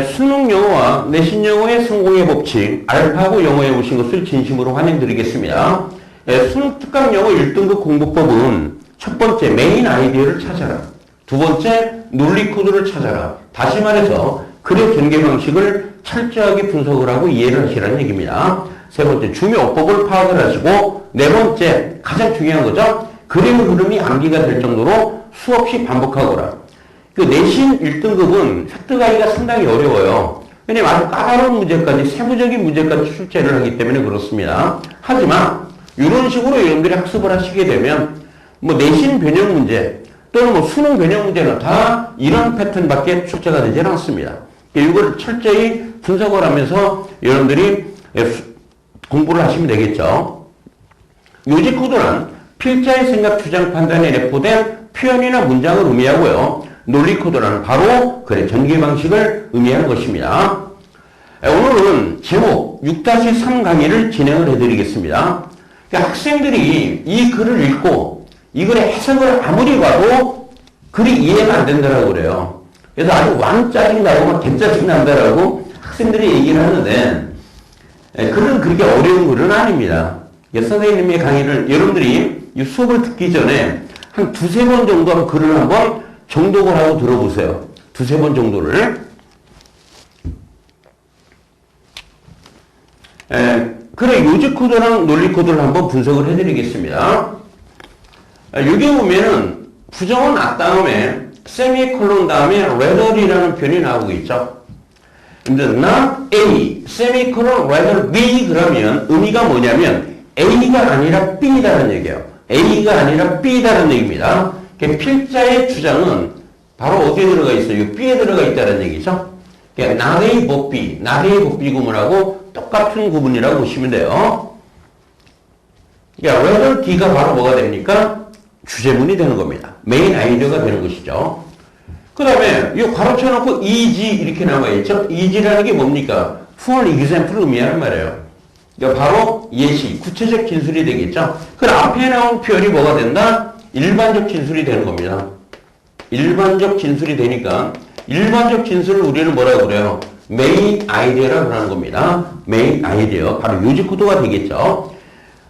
수능 영어와 내신 영어의 성공의 법칙, 알파고 영어에 오신 것을 진심으로 환영드리겠습니다. 수능 특강 영어 1등급 공부법은 첫 번째 메인 아이디어를 찾아라. 두 번째 논리 코드를 찾아라. 다시 말해서 글의 전개 방식을 철저하게 분석을 하고 이해를 하시라는 얘기입니다. 세 번째 중요어법을 파악을 하시고, 네 번째 가장 중요한 거죠. 글의 흐름이 암기가 될 정도로 수없이 반복하거라. 그 내신 1등급은 획득하기가 상당히 어려워요. 왜냐면 아주 까다로운 문제까지, 세부적인 문제까지 출제를 하기 때문에 그렇습니다. 하지만 이런 식으로 여러분들이 학습을 하시게 되면 뭐 내신 변형 문제 또는 뭐 수능 변형 문제는 다 이런 패턴밖에 출제가 되지 않습니다. 이걸 철저히 분석을 하면서 여러분들이 공부를 하시면 되겠죠. 요지 코드는 필자의 생각, 주장, 판단에 내포된 표현이나 문장을 의미하고요. 논리 코드는 바로 글의 전개 방식을 의미하는 것입니다. 오늘은 제목 6-3 강의를 진행을 해드리겠습니다. 그러니까 학생들이 이 글을 읽고 이 글의 해석을 아무리 봐도 글이 이해가 안 된다고 그래요. 그래서 아주 왕짜증 나고 막 개짜증 난다라고 학생들이 얘기를 하는데, 글은 그렇게 어려운 글은 아닙니다. 선생님의 강의를 여러분들이 이 수업을 듣기 전에 한 2-3번 정도 글을 한번 정독을 하고 들어보세요. 2-3번 정도를. 그래, 요지 코드랑 논리 코드를 한번 분석을 해드리겠습니다. 여기 보면은 부정어 not 다음에 세미콜론 다음에 rather이라는 표현이 나오고 있죠. not A, 세미콜론 rather B 그러면 의미가 뭐냐면 A가 아니라 B다는 얘기예요. A가 아니라 B다는 얘기입니다. 필자의 주장은 바로 어디에 들어가 있어요? B에 들어가 있다는 얘기죠. 그러니까 not A but B, not A but B 구문하고 똑같은 구문이라고 보시면 돼요. 그러니까 rather D가 바로 뭐가 됩니까? 주제문이 되는 겁니다. 메인 아이디어가 되는 것이죠. 그 다음에 이 괄호쳐 놓고 is 이렇게 나와 있죠. is라는 게 뭡니까? for example을 의미하는 말이에요. 그러니까 바로 예시, 구체적 진술이 되겠죠. 그 앞에 나온 표현이 뭐가 된다? 일반적 진술이 되는 겁니다. 일반적 진술이 되니까 일반적 진술을 우리는 뭐라고 그래요? 메인 아이디어라고 하는 겁니다. 메인 아이디어, 바로 요지 코드가 되겠죠.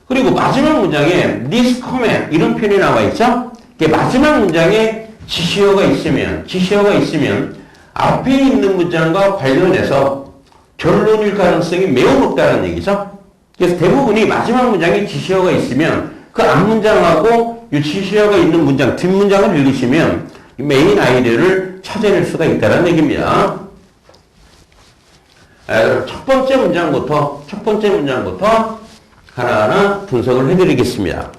그리고 마지막 문장에 this comment 이런 표현이 나와 있죠. 마지막 문장에 지시어가 있으면 앞에 있는 문장과 관련해서 결론일 가능성이 매우 높다는 얘기죠. 그래서 대부분이 마지막 문장에 지시어가 있으면 그 앞문장하고 이 지시어가 있는 문장, 뒷문장을 읽으시면 메인 아이디어를 찾아낼 수가 있다는 얘기입니다. 첫 번째 문장부터 하나하나 분석을 해드리겠습니다.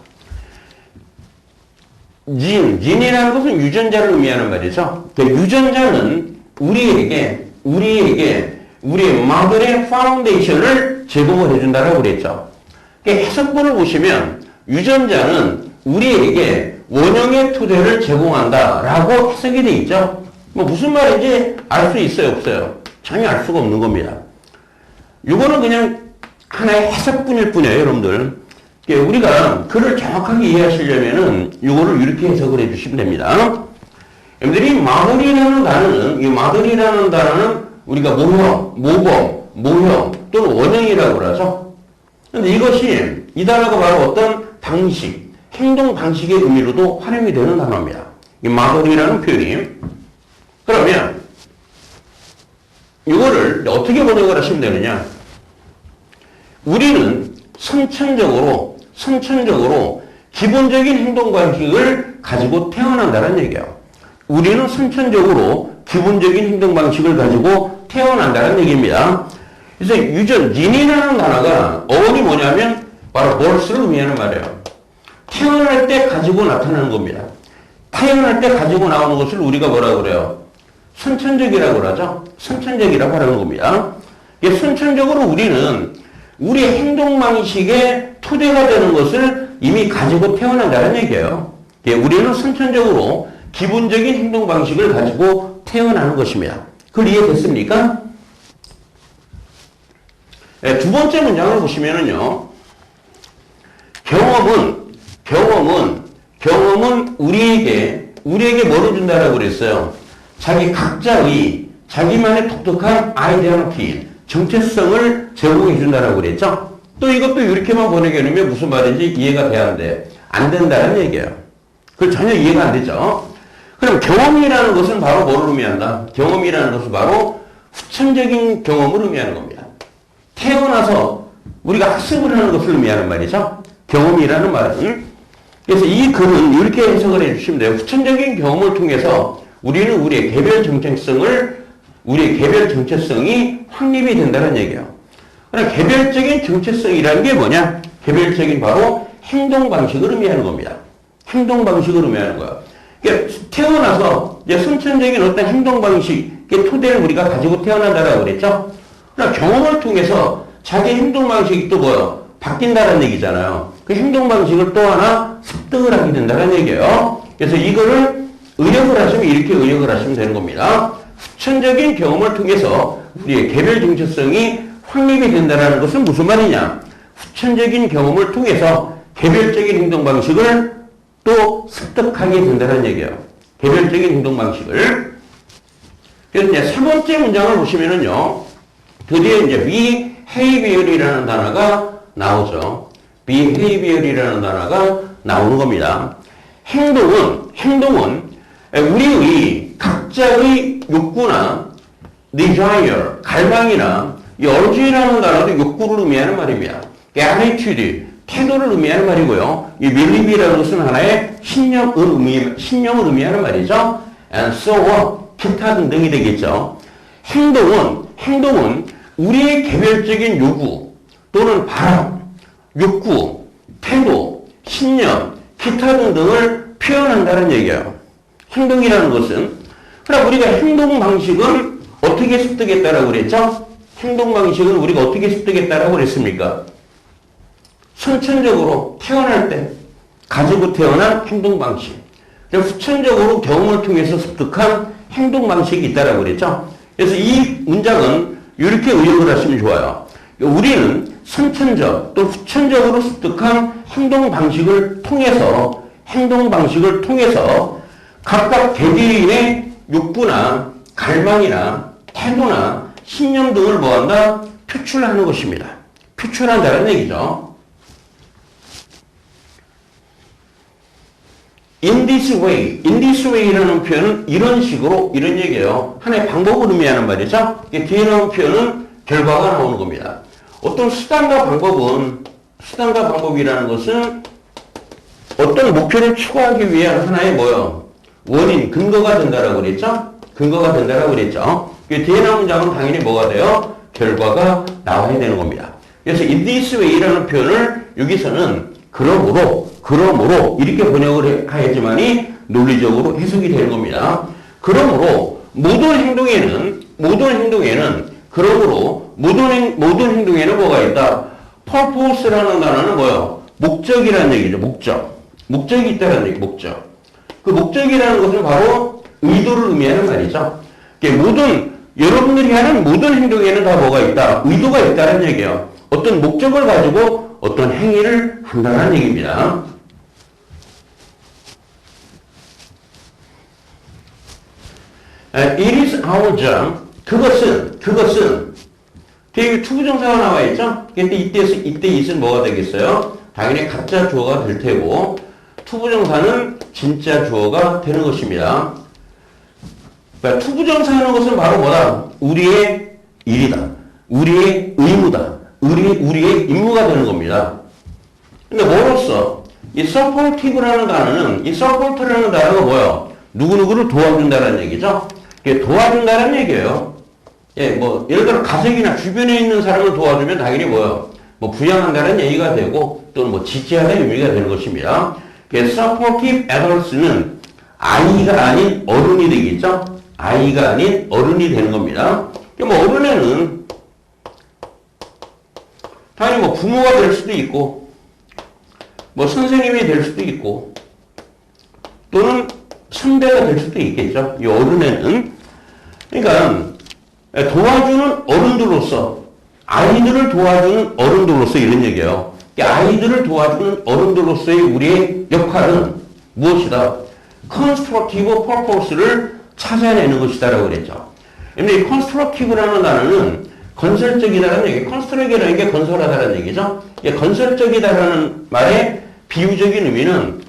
진이라는 것은 유전자를 의미하는 말이죠. 유전자는 우리에게 우리의 모델의 파운데이션을 제공을 해준다고 그랬죠. 해석본을 보시면 유전자는 우리에게 원형의 토대를 제공한다라고 해석이 돼 있죠. 뭐 무슨 말인지 알 수 있어요, 없어요? 전혀 알 수가 없는 겁니다. 이거는 그냥 하나의 해석뿐일 뿐이에요, 여러분들. 우리가 글을 정확하게 이해하시려면은 이거를 이렇게 해석을 해주시면 됩니다. 여러분들이 모델이라는 단어는 우리가 모형, 모범, 모형 또는 원형이라고 그러죠. 근데 이것이 이 단어가 바로 어떤 방식, 행동 방식의 의미로도 활용이 되는 단어입니다. 이 모델이라는 표현이. 그러면 이거를 어떻게 번역을 하시면 되느냐? 우리는 선천적으로 기본적인 행동 방식을 가지고 태어난다는 얘기예요. 우리는 선천적으로 기본적인 행동 방식을 가지고 태어난다는 얘기입니다. 그래서 진이라는 단어가 어원이 뭐냐면 바로 birth를 의미하는 말이에요. 태어날 때 가지고 나타나는 겁니다. 태어날 때 가지고 나오는 것을 우리가 뭐라고 그래요? 선천적이라고 그러죠. 선천적이라고 하는 겁니다. 선천적으로 우리는 우리의 행동 방식의 토대가 되는 것을 이미 가지고 태어난다는 얘기예요. 우리는 선천적으로 기본적인 행동 방식을 가지고 태어나는 것입니다. 그걸 이해됐습니까? 두 번째 문장을 보시면은요. 경험은 우리에게 뭐를 준다라고 그랬어요? 자기 각자의 자기만의 독특한 아이디어티, 정체성을 제공해 준다라고 그랬죠. 또 이것도 이렇게만 보내겨놓으면 무슨 말인지 이해가 돼야 하는데 안 된다는 얘기예요. 그 전혀 이해가 안 되죠. 그럼 경험이라는 것은 바로 뭐를 의미한다? 경험이라는 것은 바로 후천적인 경험을 의미하는 겁니다. 태어나서 우리가 학습을 하는 것을 의미하는 말이죠. 경험이라는 말은. 그래서 이 글은 이렇게 해석을 해주시면 돼요. 후천적인 경험을 통해서 우리는 우리의 개별 정체성이 확립이 된다는 얘기예요. 그러나 개별적인 정체성이라는 게 뭐냐? 개별적인 바로 행동 방식을 의미하는 겁니다. 행동 방식을 의미하는 거야. 그러니까 태어나서 이제 선천적인 어떤 행동 방식의 토대를 우리가 가지고 태어난다라고 그랬죠? 그러나 경험을 통해서 자기 행동 방식이 또 뭐요? 바뀐다는 얘기잖아요. 그 행동 방식을 또 하나 습득을 하게 된다는 얘기예요. 그래서 이거를 의역을 하시면 이렇게 의역을 하시면 되는 겁니다. 후천적인 경험을 통해서 우리의 개별 정체성이 확립이 된다는 것은 무슨 말이냐? 후천적인 경험을 통해서 개별적인 행동 방식을 또 습득하게 된다는 얘기예요. 개별적인 행동 방식을. 그래서 이제 세 번째 문장을 보시면은요, 드디어 이제 behavior이라는 단어가 나오죠. behavior이라는 단어가 나오는 겁니다. 행동은 우리의 각자의 욕구나 desire, 갈망이나 이 urge라는 단어도 욕구를 의미하는 말입니다. attitude, 태도를 의미하는 말이고요. 이 believe이라는 것은 하나의 신념을 의미하는 말이죠. and so on, 기타 등등이 되겠죠. 행동은 우리의 개별적인 요구 또는 바람, 욕구, 태도, 신념, 기타 등등을 표현한다는 얘기예요. 행동이라는 것은. 그럼 우리가 행동 방식은 어떻게 습득했다라고 그랬죠? 행동 방식은 우리가 어떻게 습득했다라고 그랬습니까? 선천적으로 태어날 때 가지고 태어난 행동 방식. 후천적으로 경험을 통해서 습득한 행동 방식이 있다라고 그랬죠? 그래서 이 문장은 이렇게 의역을 하시면 좋아요. 우리는 선천적 또 후천적으로 습득한 행동 방식을 통해서 각각 개개인의 욕구나 갈망이나 태도나 신념 등을 뭐한다? 표출하는 것입니다. 표출한다는 얘기죠. in this way라는 표현은 이런 식으로 이런 얘기예요. 하나의 방법을 의미하는 말이죠. 뒤에 나온 표현은 결과가 나오는 겁니다. 어떤 수단과 방법이라는 것은 어떤 목표를 추구하기 위한 하나의 원인, 근거가 된다라고 그랬죠? 뒤에 나온 문장은 당연히 뭐가 돼요? 결과가 나와야 되는 겁니다. 그래서 in this way라는 표현을 여기서는 그러므로 이렇게 번역을 해야지만이 논리적으로 해석이 되는 겁니다. 그러므로 모든 행동에는 뭐가 있다? purpose라는 단어는 뭐예요? 목적이라는 얘기죠. 목적이 있다는 얘기, 목적. 그 목적이라는 것은 바로 의도를 의미하는 말이죠. 여러분들이 하는 모든 행동에는 다 뭐가 있다? 의도가 있다는 얘기예요. 어떤 목적을 가지고 어떤 행위를 한다는 얘기입니다. It is our job. 그것은 뒤에 투부정사가 나와 있죠? 근데 이때 it은 뭐가 되겠어요? 당연히 가짜 주어가 될 테고 투부정사는 진짜 주어가 되는 것입니다. 그러니까 투부정사 하는 것은 바로 뭐다? 우리의 일이다. 우리의 의무다. 우리의 임무가 되는 겁니다. 근데 뭐로써? 이 supportive라는 단어가 뭐예요? 누구누구를 도와준다는 얘기죠? 이게 도와준다는 얘기예요. 예를 들어 가족이나 주변에 있는 사람을 도와주면 당연히 부양한다는 얘기가 되고 또는 지지하는 의미가 되는 것입니다. supportive adults는 아이가 아닌 어른이 되겠죠? 아이가 아닌 어른이 되는 겁니다. 어른에는 당연히 부모가 될 수도 있고, 선생님이 될 수도 있고, 또는 선배가 될 수도 있겠죠. 이 어른에는. 그러니까, 도와주는 어른들로서, 아이들을 도와주는 어른들로서 이런 얘기예요. 아이들을 도와주는 어른들로서의 우리의 역할은 무엇이다? constructive purpose를 찾아내는 것이다라고 그랬죠. 근데 이 constructive라는 단어는 건설적이다라는 얘기, construct이라는 게 건설하다라는 얘기죠. 건설적이다라는 말의 비유적인 의미는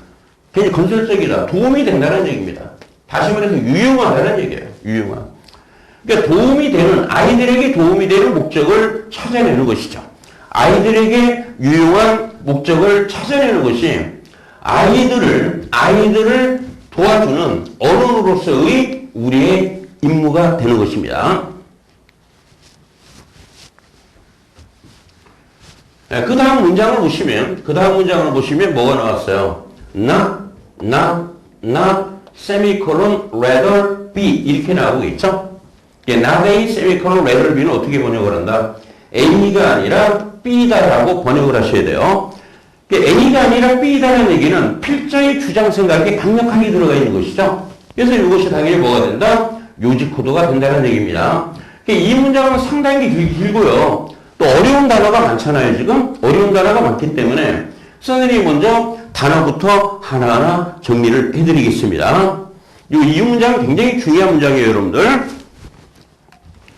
굉장히 건설적이다, 도움이 된다는 얘기입니다. 다시 말해서 유용하다는 얘기예요. 유용한. 그러니까 도움이 되는, 아이들에게 도움이 되는 목적을 찾아내는 것이죠. 아이들에게 유용한 목적을 찾아내는 것이 아이들을 도와주는 어른으로서의 우리의 임무가 되는 것입니다. 그 다음 문장을 보시면 뭐가 나왔어요? not, semicolon, rather, be. 이렇게 나오고 있죠? not A, semicolon, rather, be는 어떻게 번역을 한다? A가 아니라 B다라고 번역을 하셔야 돼요. A가 아니라 B다라는 얘기는 필자의 주장 생각이 강력하게 들어가 있는 것이죠. 그래서 이것이 당연히 뭐가 된다? 요지 코드가 된다는 얘기입니다. 이 문장은 상당히 길고요. 또 어려운 단어가 많잖아요, 지금. 어려운 단어가 많기 때문에 선생님이 먼저 단어부터 하나하나 정리를 해드리겠습니다. 이 문장은 굉장히 중요한 문장이에요, 여러분들.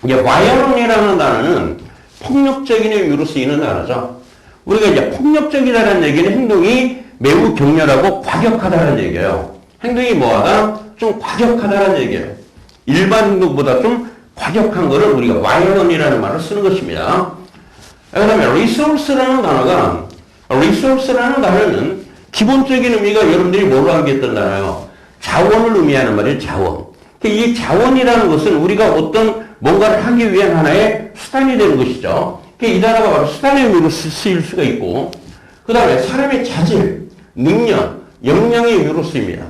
violent이라는 단어는 폭력적인 의미로 쓰이는 단어죠. 우리가 이제 폭력적이다라는 얘기는 행동이 매우 격렬하고 과격하다는 얘기예요. 행동이 뭐하다? 좀 과격하다는 얘기예요. 일반 행동보다 좀 과격한 거를 우리가 violent이라는 말을 쓰는 것입니다. 그 다음에 resource라는 단어는 기본적인 의미가 여러분들이 뭐로 알겠던 단어예요? 자원을 의미하는 말이에요, 자원. 이 자원이라는 것은 우리가 어떤 뭔가를 하기 위한 하나의 수단이 되는 것이죠. 이 단어가 바로 수단의 의미로 쓰일 수가 있고, 그 다음에 사람의 자질, 능력, 역량의 의미로 쓰입니다.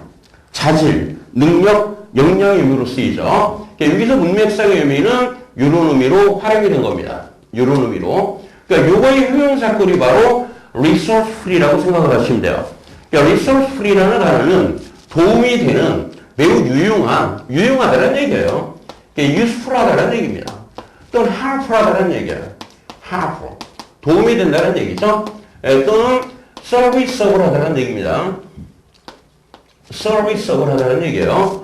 자질, 능력, 역량의 의미로 쓰이죠. 여기서 문맥상의 의미는 이런 의미로 활용이 된 겁니다. 이런 의미로. 그러니까 요거의 형용사꼴이 바로 resourceful이라고 생각을 하시면 돼요. 그러니까 resourceful이라는 단어는 도움이 되는 매우 유용하다는 얘기예요. useful하다는 얘기입니다. 또는 helpful하다는 얘기예요. helpful. 도움이 된다는 얘기죠. 또는 serviceable하다는 얘기입니다. serviceable하다는 얘기예요.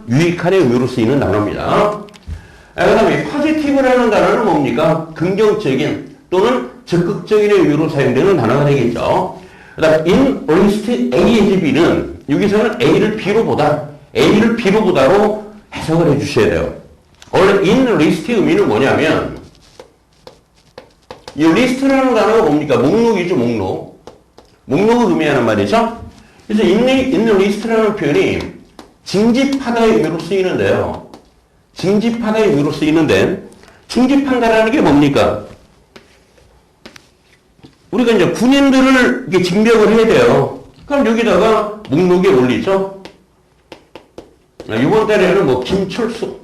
유익한의 의미로 쓰이는 단어입니다. 그 다음에 positive라는 단어는 뭡니까? 긍정적인 또는 적극적인 의미로 사용되는 단어가 되겠죠. 그 다음 in list A as B는 여기서는 A를 B로 보다로 해석을 해주셔야 돼요. 원래 in list의 의미는 뭐냐면 이 list라는 단어가 뭡니까? 목록이죠, 목록. 목록을 의미하는 말이죠. 그래서 in list라는 표현이 징집하다의 의미로 쓰이는데요. 징집하다의 의미로 쓰이는데 징집한다라는 게 뭡니까? 우리가 이제 군인들을 이렇게 징병을 해야 돼요. 그럼 여기다가 목록에 올리죠. 이번 달에는 뭐 김철수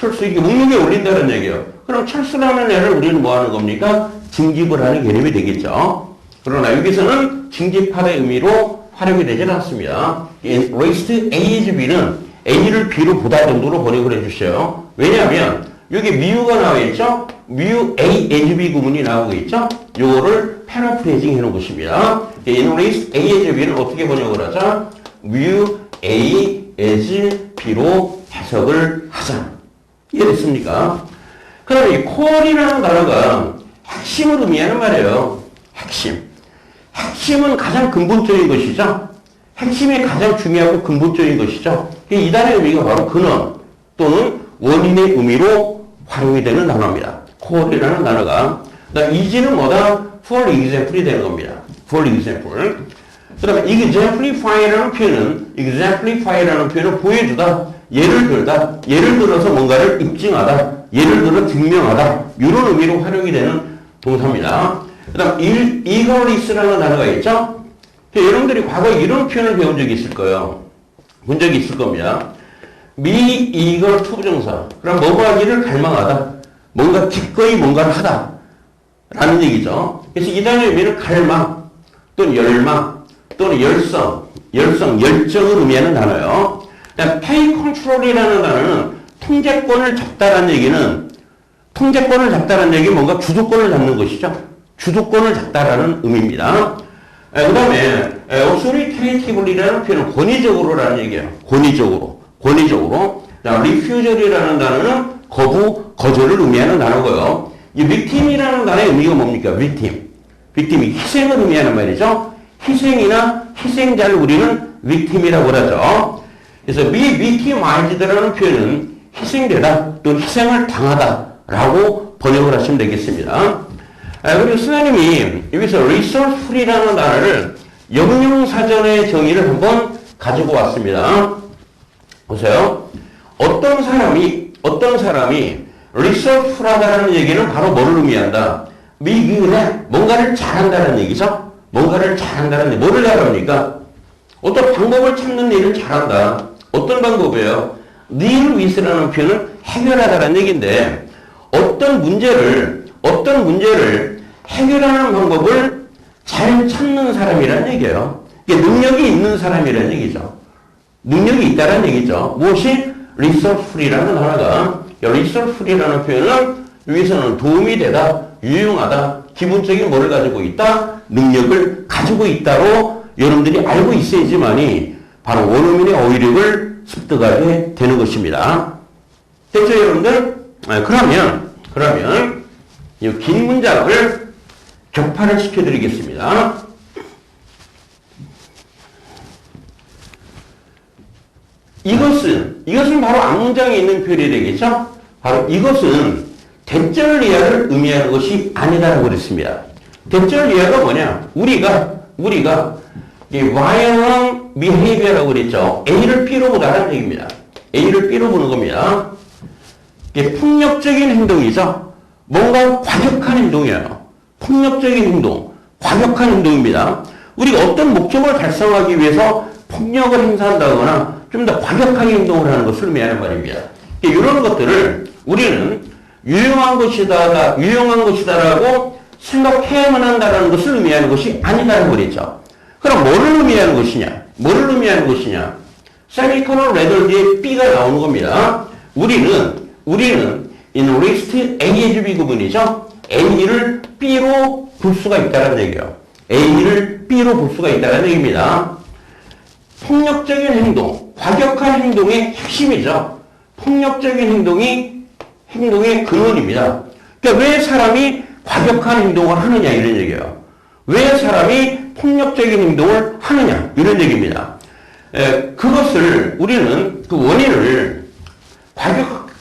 이렇게 목록에 올린다는 얘기예요. 그럼 철수라는 애를 우리는 뭐 하는 겁니까? 징집을 하는 개념이 되겠죠. 그러나 여기서는 징집하다의 의미로 활용이 되지는 않습니다. raised A as B는 A를 B로 보다 정도로 번역을 해주셔요. 왜냐하면 여기 미유가 나와 있죠? 미유 A as B 구문이 나오고 있죠? 요거를 패러프레이징 해놓은 것입니다. in raised A as B는 어떻게 번역을 하자? 미유 A as B로 해석을 하자. 이해됐습니까? 그럼 이 core이라는 단어가 핵심을 의미하는 말이에요. 핵심은 가장 근본적인 것이죠. 핵심이 가장 중요하고 근본적인 것이죠. 이 단어의 의미가 바로 근원 또는 원인의 의미로 활용이 되는 단어입니다. core이라는 단어가. 이지는 뭐다? for example이 되는 겁니다. for example. 그 다음에 exemplify라는 표현은 보여주다, 예를 들어서 뭔가를 입증하다, 예를 들어 증명하다, 이런 의미로 활용이 되는 동사입니다. 그 다음 eagerly라는 단어가 있죠? 여러분들이 과거에 이런 표현을 배운 적이 있을 거예요. 본 적이 있을 겁니다. be eager to 부정사. 그럼 뭐뭐 하기를 갈망하다. 뭔가 기꺼이 뭔가를 하다. 라는 얘기죠. 그래서 이 단어의 의미는 갈망, 또는 열망, 또는 열정을 의미하는 단어예요. pay control이라는 단어는 통제권을 잡다라는 얘기는 뭔가 주도권을 잡는 것이죠. 주도권을 잡다라는 의미입니다. 그 다음에 authoritatively라는 표현은 권위적으로라는 얘기예요. 권위적으로. 그 자, refusal이라는 단어는 거절을 의미하는 단어고요. 이 victim이라는 단어의 의미가 뭡니까? victim이 희생을 의미하는 말이죠. 희생이나 희생자를 우리는 victim이라고 하죠. 그래서 be victimized라는 표현은 희생되다 또는 희생을 당하다라고 번역을 하시면 되겠습니다. 그리고 스나님이 여기서 resourceful이라는 단어를 영영사전의 정의를 한번 가지고 왔습니다. 보세요. 어떤 사람이 resourceful하다는 얘기는 바로 뭐를 의미한다? 미근에 뭔가를 잘한다는 얘기죠. 뭐를 잘합니까? 어떤 방법을 찾는 일을 잘한다. 어떤 방법이에요? deal with라는 표현은 해결하다라는 얘기인데 어떤 문제를 해결하는 방법을 잘 찾는 사람이라는 얘기예요. 이게 능력이 있는 사람이라는 얘기죠. 능력이 있다는 얘기죠. 무엇이? resourceful이라는 단어가 resourceful이라는 표현은 여기서는 도움이 되다, 유용하다, 기본적인 뭐를 가지고 있다? 능력을 가지고 있다로 여러분들이 알고 있어야지만이 바로 원어민의 어휘력을 습득하게 되는 것입니다. 됐죠, 여러분들? 그러면 이 긴 문장을 격파를 시켜드리겠습니다. 이것은 바로 앞문장에 있는 표현이 되겠죠? 바로 이것은 대절리아를 의미하는 것이 아니다라고 그랬습니다. 대절리아가 뭐냐? 우리가 이 violent behavior라고 그랬죠. A를 B로 보다라는 얘기입니다. A를 B로 보는 겁니다. 이게 폭력적인 행동이죠. 뭔가 과격한 행동이에요. 폭력적인 행동, 과격한 행동입니다. 우리가 어떤 목적을 달성하기 위해서 폭력을 행사한다거나 좀 더 과격하게 행동을 하는 것을 의미하는 말입니다. 이런 것들을 우리는 유용한 것이다라고 생각해야만 한다는 것을 의미하는 것이 아니다라고 그랬죠. 그럼 뭐를 의미하는 것이냐? 세미코론 레더 뒤에 B가 나오는 겁니다. 우리는 in list A as B 구분이죠. A를 B로 볼 수가 있다는 얘기예요. A를 B로 볼 수가 있다는 얘기입니다. 폭력적인 행동, 과격한 행동의 핵심이죠. 폭력적인 행동의 근원입니다. 그러니까 왜 사람이 과격한 행동을 하느냐 이런 얘기예요. 왜 사람이 폭력적인 행동을 하느냐 이런 얘기입니다. 그것을 우리는 그 원인을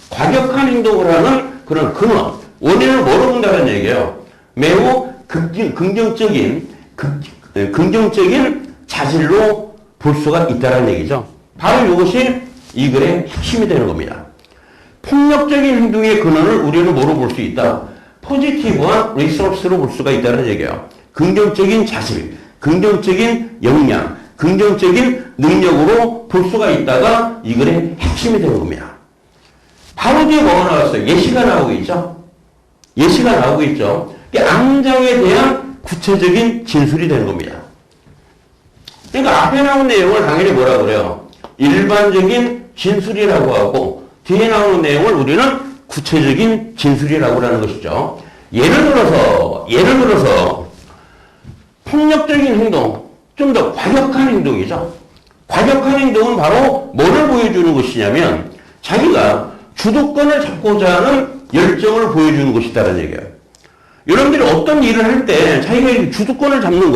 과격한 행동을 하는 그런 근원, 원인을 뭐로 본다는 얘기예요. 매우 긍정적인 자질로 볼 수가 있다는 얘기죠. 바로 이것이 이 글의 핵심이 되는 겁니다. 폭력적인 행동의 근원을 우리는 뭐로 볼 수 있다? 포지티브한 리소스로 볼 수가 있다는 얘기예요. 긍정적인 자질, 긍정적인 역량, 긍정적인 능력으로 볼 수가 있다가 이 글의 핵심이 되는 겁니다. 바로 뒤에 뭐가 나왔어요? 예시가 나오고 있죠. 이게 암장에 대한 구체적인 진술이 되는 겁니다. 그러니까 앞에 나온 내용을 당연히 뭐라고 그래요? 일반적인 진술이라고 하고 뒤에 나오는 내용을 우리는 구체적인 진술이라고 하는 것이죠. 예를 들어서 폭력적인 행동, 좀 더 과격한 행동이죠. 과격한 행동은 바로 뭐를 보여주는 것이냐면 자기가 주도권을 잡고자 하는 열정을 보여주는 것이다라는 얘기예요. 여러분들이 어떤 일을 할 때 자기가 주도권을 잡는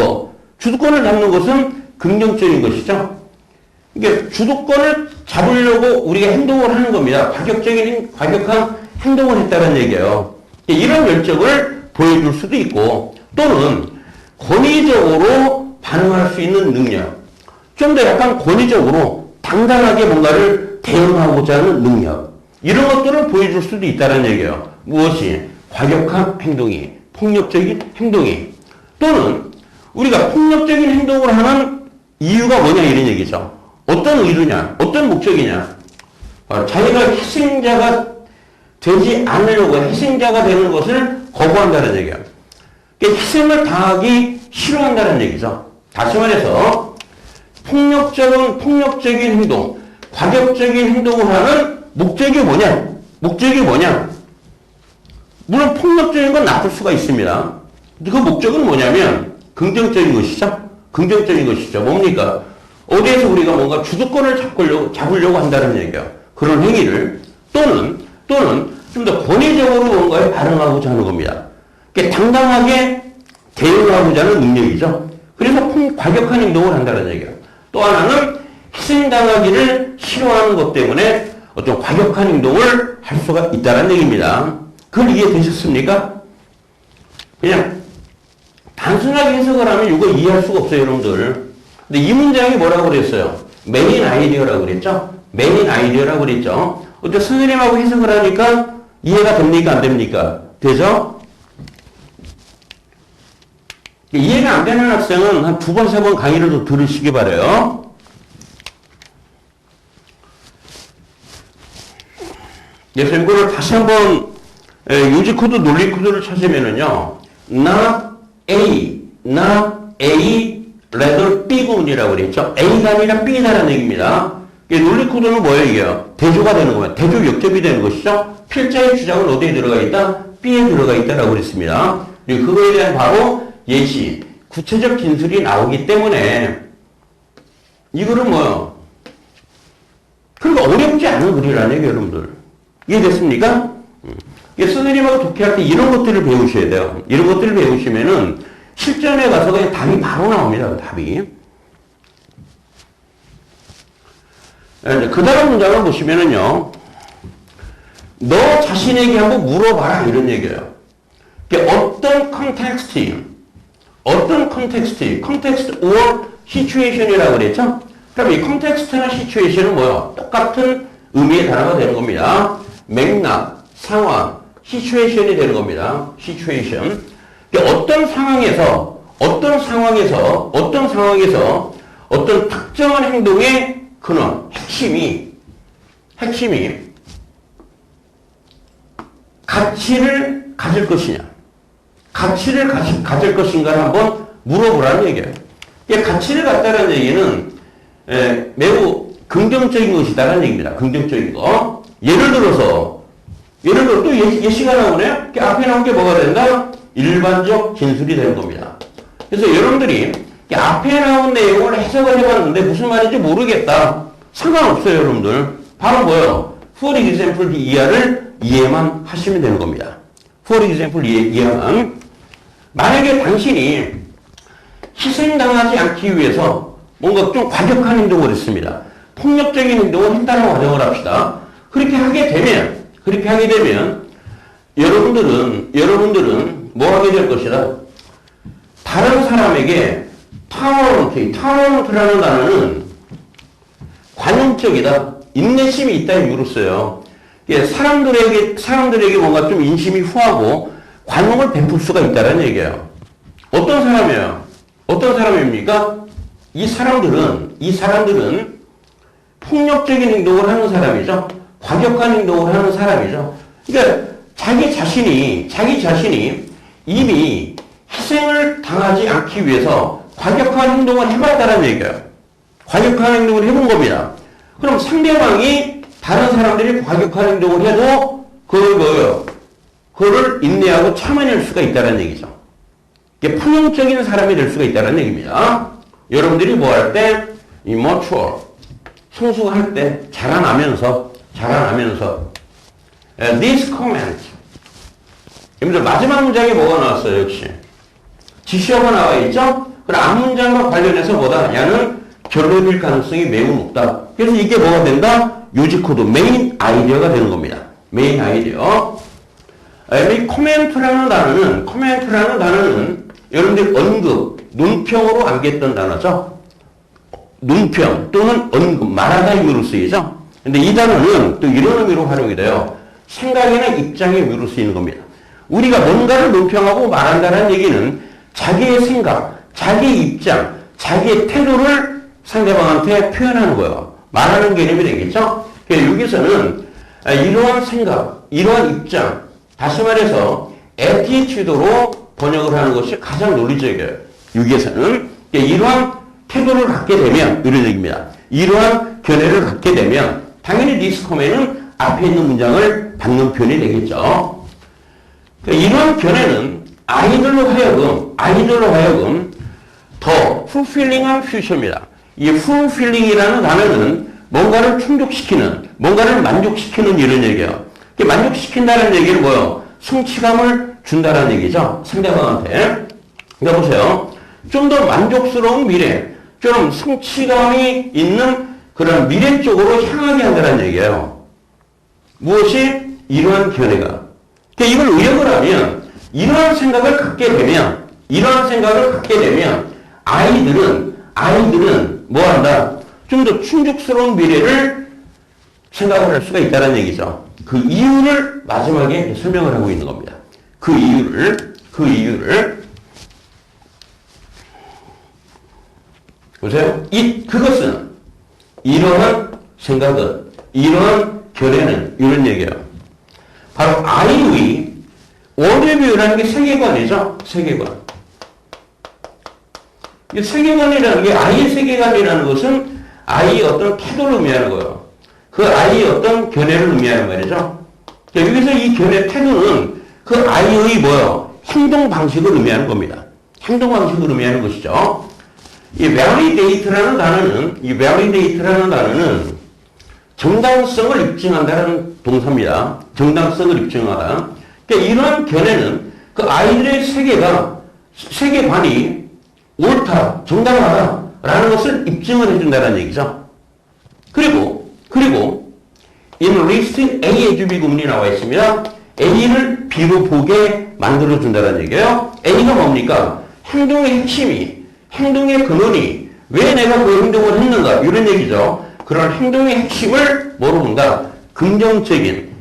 것은 긍정적인 것이죠. 이게 주도권을 잡으려고 우리가 행동을 하는 겁니다. 과격한 행동을 했다는 얘기예요. 이런 열정을 보여줄 수도 있고 또는 권위적으로 반응할 수 있는 능력, 좀 더 약간 권위적으로 당당하게 뭔가를 대응하고자 하는 능력, 이런 것들을 보여줄 수도 있다는 얘기예요. 무엇이? 과격한 행동이, 폭력적인 행동이. 또는 우리가 폭력적인 행동을 하는 이유가 뭐냐 이런 얘기죠. 어떤 의도냐, 어떤 목적이냐. 자기가 희생자가 되지 않으려고 희생자가 되는 것을 거부한다는 얘기예요. 그러니까 희생을 당하기 싫어한다는 얘기죠. 다시 말해서 폭력적인 행동, 과격적인 행동을 하는 목적이 뭐냐? 물론 폭력적인 건 나쁠 수가 있습니다. 그 목적은 뭐냐면 긍정적인 것이죠. 뭡니까? 어디에서 우리가 뭔가 주도권을 잡으려고 한다는 얘기예요. 그런 행위를 또는 좀 더 권위적으로 뭔가에 반응하고자 하는 겁니다. 그러니까 당당하게 대응하고자 하는 능력이죠. 그래서 과격한 행동을 한다는 얘기예요. 또 하나는 희생당하기를 싫어하는 것 때문에 어떤 과격한 행동을 할 수가 있다는 얘기입니다. 그걸 이해되셨습니까? 그냥 단순하게 해석을 하면 이거 이해할 수가 없어요, 여러분들. 근데 이 문장이 뭐라고 그랬어요? 메인 아이디어라고 그랬죠? 메인 아이디어라고 그랬죠? 어째 선생님하고 해석을 하니까 이해가 됩니까? 안 됩니까? 되죠? 이해가 안 되는 학생은 한 2번, 3번 강의를 더 들으시기 바라요. 그래서 이거를 다시 한번 유지 코드, 논리 코드를 찾으면은요, not A, rather B 구문이라고 그랬죠. A가 아니라 B다라는 얘기입니다. 논리 코드는 뭐예요, 이게요? 대조가 되는 거예요. 대조 역접이 되는 것이죠. 필자의 주장은 어디에 들어가 있다? B에 들어가 있다라고 그랬습니다. 그리고 그거에 대한 바로 예시, 구체적 진술이 나오기 때문에 이거는 뭐요? 그러니까 어렵지 않은 글이라는 얘기예요, 여러분들. 이해됐습니까? 선생님하고 독해할 때 이런 것들을 배우셔야 돼요. 이런 것들을 배우시면은 실전에 가서 그냥 답이 바로 나옵니다, 답이. 그 다음 문장을 보시면은요, 너 자신에게 한번 물어봐라, 이런 얘기예요. 어떤 컨텍스트 or situation이라고 그랬죠? 그럼 이 컨텍스트나 situation은 뭐예요? 똑같은 의미의 단어가 되는 겁니다. 맥락, 상황, situation이 되는 겁니다. situation. 어떤 상황에서 어떤 특정한 행동의 근원, 핵심이 가치를 가질 것이냐, 가치를 가질 것인가를 한번 물어보라는 얘기예요. 가치를 갖다라는 얘기는 매우 긍정적인 것이다라는 얘기입니다. 긍정적인 거. 예를 들어 또 예시가 나오네요. 앞에 나온 게 뭐가 된다? 일반적 진술이 되는 겁니다. 그래서 여러분들이 앞에 나온 내용을 해석을 해봤는데 무슨 말인지 모르겠다. 상관없어요, 여러분들. 바로 뭐예요? For example 이하를 이해만 하시면 되는 겁니다. For example 이해만. 만약에 당신이 희생당하지 않기 위해서 뭔가 좀 과격한 행동을 했습니다. 폭력적인 행동을 했다는 가정을 합시다. 그렇게 하게 되면 여러분들은 뭐 하게 될 것이다? 다른 사람에게 타워런트라는 단어는 관용적이다. 인내심이 있다는 의미로 써요. 사람들에게 뭔가 좀 인심이 후하고 관용을 베풀 수가 있다는 얘기예요. 어떤 사람이에요? 어떤 사람입니까? 이 사람들은 폭력적인 행동을 하는 사람이죠. 과격한 행동을 하는 사람이죠. 그러니까 자기 자신이 이미 희생을 당하지 않기 위해서 과격한 행동을 해봤다는 얘기예요. 과격한 행동을 해본 겁니다. 그럼 상대방이 다른 사람들이 과격한 행동을 해도 그거를 인내하고 참아낼 수가 있다는 얘기죠. 이게 포용적인 사람이 될 수가 있다는 얘기입니다. 여러분들이 뭐 할 때, immature, 성숙할 때, 자라나면서, this comment. 여러분들 마지막 문장에 뭐가 나왔어요, 역시? 지시어가 나와 있죠? 그럼 앞문장과 관련해서 뭐다? 야는 결론일 가능성이 매우 높다. 그래서 이게 뭐가 된다? 요지코드, 메인 아이디어가 되는 겁니다. 메인 아이디어. 이 코멘트라는 단어는 여러분들 언급, 논평으로 암기했던 단어죠. 논평 또는 언급, 말하다 의미로 쓰이죠. 근데 이 단어는 또 이런 의미로 활용이 돼요. 생각이나 입장의 의미로 쓰이는 겁니다. 우리가 뭔가를 논평하고 말한다는 얘기는 자기의 생각, 자기의 입장, 자기의 태도를 상대방한테 표현하는 거예요. 말하는 개념이 되겠죠? 여기서는 이러한 생각, 이러한 입장, 다시 말해서 attitude로 번역을 하는 것이 가장 논리적이에요. 여기에서는 이러한 태도를 갖게 되면 이런 얘기입니다. 이러한 견해를 갖게 되면 당연히 this comment은 앞에 있는 문장을 받는 표현이 되겠죠. 이러한 견해는 아이들로 하여금 더 fulfilling한 future입니다. 이 fulfilling이라는 단어는 뭔가를 충족시키는, 뭔가를 만족시키는 이런 얘기예요. 만족시킨다는 얘기는 뭐예요? 성취감을 준다는 얘기죠. 상대방한테. 그러니까 보세요. 좀 더 만족스러운 미래, 좀 성취감이 있는 그런 미래 쪽으로 향하게 한다는 얘기예요. 무엇이? 이러한 견해가. 그러니까 이걸 의역을 하면 이러한 생각을 갖게 되면 아이들은 뭐 한다? 좀 더 충족스러운 미래를 생각을 할 수가 있다는 얘기죠. 그 이유를 마지막에 설명을 하고 있는 겁니다. 그 이유를 보세요. 그것은 이러한 생각은, 이러한 견해는 이런 얘기예요. 바로 아이의 월드뷰라는 게 세계관이죠. 세계관. 이 세계관이라는 게 아이의 세계관이라는 것은 아이의 어떤 태도를 의미하는 거예요. 그 아이의 어떤 견해를 의미하는 말이죠. 여기서 이 견해 태도는 그 아이의 뭐예요? 행동 방식을 의미하는 겁니다. 행동 방식을 의미하는 것이죠. 이 validate라는 단어는 정당성을 입증한다는 동사입니다. 정당성을 입증하다. 그러니까 이러한 견해는 그 아이들의 세계관이 옳다, 정당하다라는 것을 입증을 해준다는 얘기죠. 그리고 in list A as B 구문이 나와 있습니다. A를 B로 보게 만들어준다는 얘기예요. A가 뭡니까? 행동의 핵심이, 행동의 근원이 왜 내가 그 행동을 했는가 이런 얘기죠. 그런 행동의 핵심을 뭐로 본다? 긍정적인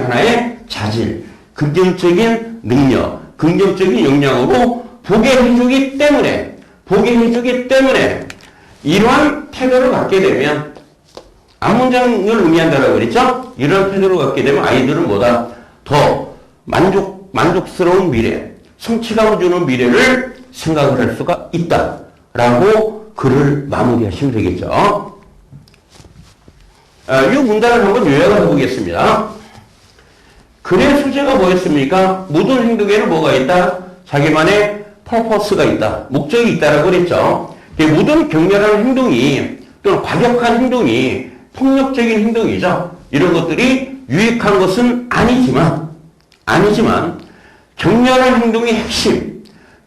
하나의 자질, 긍정적인 능력, 긍정적인 역량으로 보게 해주기 때문에 이러한 태도를 갖게 되면 앞문장을 의미한다라고 그랬죠? 이런 태도를 갖게 되면 아이들은 뭐다? 더 만족스러운 미래, 성취감을 주는 미래를 생각을 할 수가 있다라고 글을 마무리하시면 되겠죠. 이 문단을 한번 요약을 해보겠습니다. 글의 소재가 뭐였습니까? 모든 행동에는 뭐가 있다? 자기만의 퍼포스가 있다. 목적이 있다라고 그랬죠. 모든 격렬한 행동이 또는 과격한 행동이 폭력적인 행동이죠. 이런 것들이 유익한 것은 아니지만 격렬한 행동의 핵심,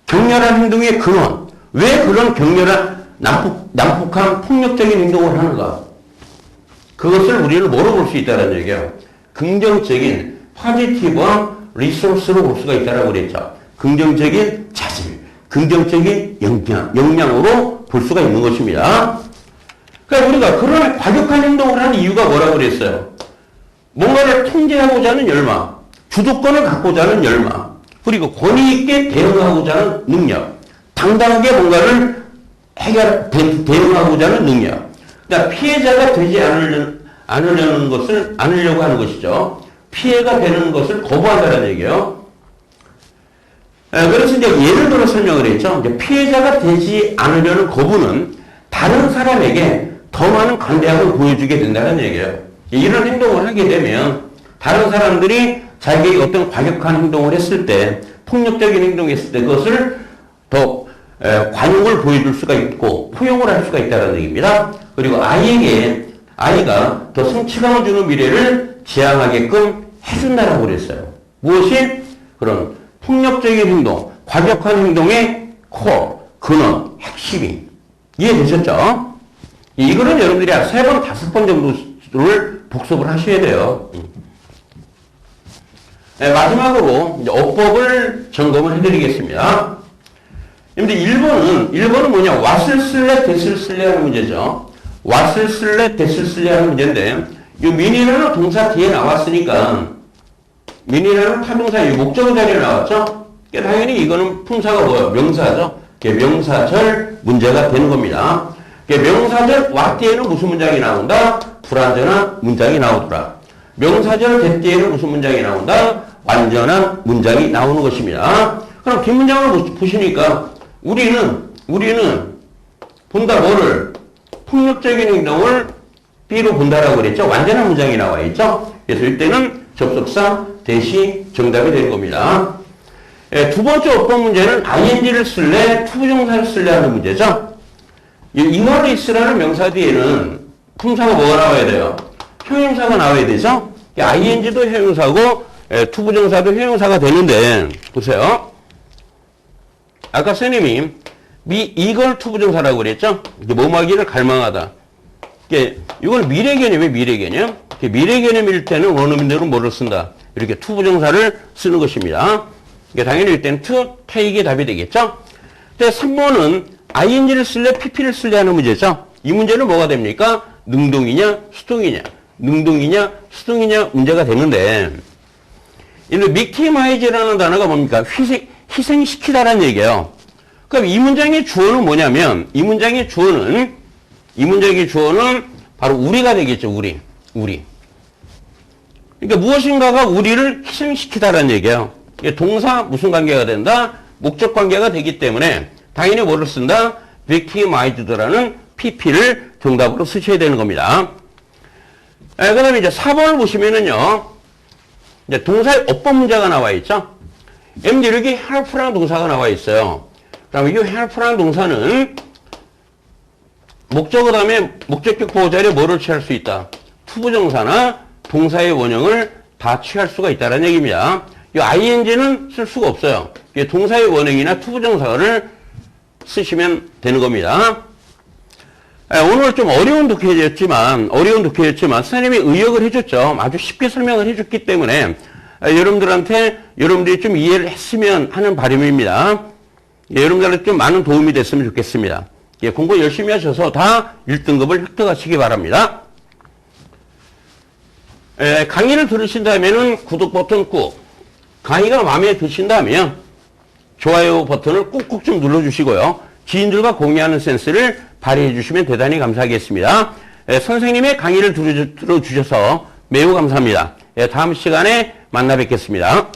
격렬한 행동의 근원, 왜 그런 격렬한 난폭한 폭력적인 행동을 하는가? 그것을 우리는 뭐로 볼 수 있다는 얘기예요. 긍정적인 포지티브한 리소스로 볼 수가 있다라고 그랬죠. 긍정적인 자질, 긍정적인 역량으로 볼 수가 있는 것입니다. 그러니까 우리가 그런 과격한 행동을 하는 이유가 뭐라고 그랬어요? 뭔가를 통제하고자 하는 열망, 주도권을 갖고자 하는 열망, 그리고 권위 있게 대응하고자 하는 능력, 당당하게 뭔가를 대응하고자 하는 능력. 그러니까 피해자가 되지 않으려고 하는 것이죠. 피해가 되는 것을 거부한다는 얘기예요. 그래서 이제 예를 들어 설명을 했죠. 이제 피해자가 되지 않으려는 거부는 다른 사람에게 더 많은 관대함을 보여주게 된다는 얘기예요. 이런 행동을 하게 되면 다른 사람들이 자기에게 어떤 과격한 행동을 했을 때, 폭력적인 행동을 했을 때 그것을 더 관용을 보여줄 수가 있고 포용을 할 수가 있다는 얘기입니다. 그리고 아이가 더 성취감을 주는 미래를 지향하게끔 해준다라고 그랬어요. 무엇이? 그런 폭력적인 행동, 과격한 행동의 근원, 핵심이. 이해되셨죠? 이거는 여러분들이 한 3번, 5번 정도를 복습을 하셔야 돼요. 네, 마지막으로 이제 어법을 점검을 해드리겠습니다. 근데 1번은 뭐냐? what을 쓸래, that을 쓸래 하는 문제죠. what을 쓸래, that을 쓸래 하는 문제인데, 이 mean이라는 동사 뒤에 나왔으니까, mean이라는 타동사 이 목적어 자리에 나왔죠? 그러니까 당연히 이거는 품사가 뭐예요? 명사죠? 명사절 문제가 되는 겁니다. 명사절 what 뒤에는 무슨 문장이 나온다? 불완전한 문장이 나오더라. 명사절 that 뒤에는 무슨 문장이 나온다? 완전한 문장이 나오는 것입니다. 그럼 뒷문장을 보시니까 우리는 본다 뭐를? 폭력적인 행동을 B로 본다라고 그랬죠? 완전한 문장이 나와 있죠? 그래서 이때는 접속사 대시 정답이 되는 겁니다. 두 번째 어법 문제는 ing를 쓸래, 투부정사를 쓸래 하는 문제죠? 이너리스라는 명사 뒤에는 품사가 뭐가 나와야 돼요? 형용사가 나와야 되죠? ing도 형용사고, 투부정사도 형용사가 되는데, 보세요. 아까 선생님이 이걸 투부정사라고 그랬죠? 뭐뭐하기를 갈망하다. 이건 미래 개념이에요, 미래 개념. 미래 개념일 때는 원어민들은 뭐를 쓴다? 이렇게 투부정사를 쓰는 것입니다. 당연히 이때는 to take이 답이 되겠죠? 근데 3번은 ing를 쓸래, pp를 쓸래 하는 문제죠? 이 문제는 뭐가 됩니까? 능동이냐, 수동이냐. 능동이냐, 수동이냐 문제가 되는데, 이 victimize라는 단어가 뭡니까? 희생시키다라는 얘기예요. 그럼 이 문장의 주어는 뭐냐면, 이 문장의 주어는 바로 우리가 되겠죠, 우리. 그러니까 무엇인가가 우리를 희생시키다라는 얘기예요. 동사 무슨 관계가 된다? 목적 관계가 되기 때문에 당연히 뭐를 쓴다? victimized라는 pp를 정답으로 쓰셔야 되는 겁니다. 그 다음에 이제 4번을 보시면은요, 이제 동사의 어법 문제가 나와 있죠? 여기 help라는 동사가 나와 있어요. 그러면 이 help라는 동사는 목적어 다음에 목적격 보호 자리에 뭐를 취할 수 있다? 투부정사나 동사의 원형을 다 취할 수가 있다는 얘기입니다. 이 ing는 쓸 수가 없어요. 동사의 원형이나 투부정사를 쓰시면 되는 겁니다. 오늘 좀 어려운 독해였지만 선생님이 의역을 해줬죠. 아주 쉽게 설명을 해줬기 때문에 여러분들이 좀 이해를 했으면 하는 바람입니다. 여러분들한테 좀 많은 도움이 됐으면 좋겠습니다. 공부 열심히 하셔서 다 1등급을 획득하시기 바랍니다. 강의를 들으신다면 구독 버튼 꾹, 강의가 마음에 드신다면 좋아요 버튼을 꾹꾹 좀 눌러주시고요. 지인들과 공유하는 센스를 발휘해 주시면 대단히 감사하겠습니다. 선생님의 강의를 들어주셔서 매우 감사합니다. 다음 시간에 만나 뵙겠습니다.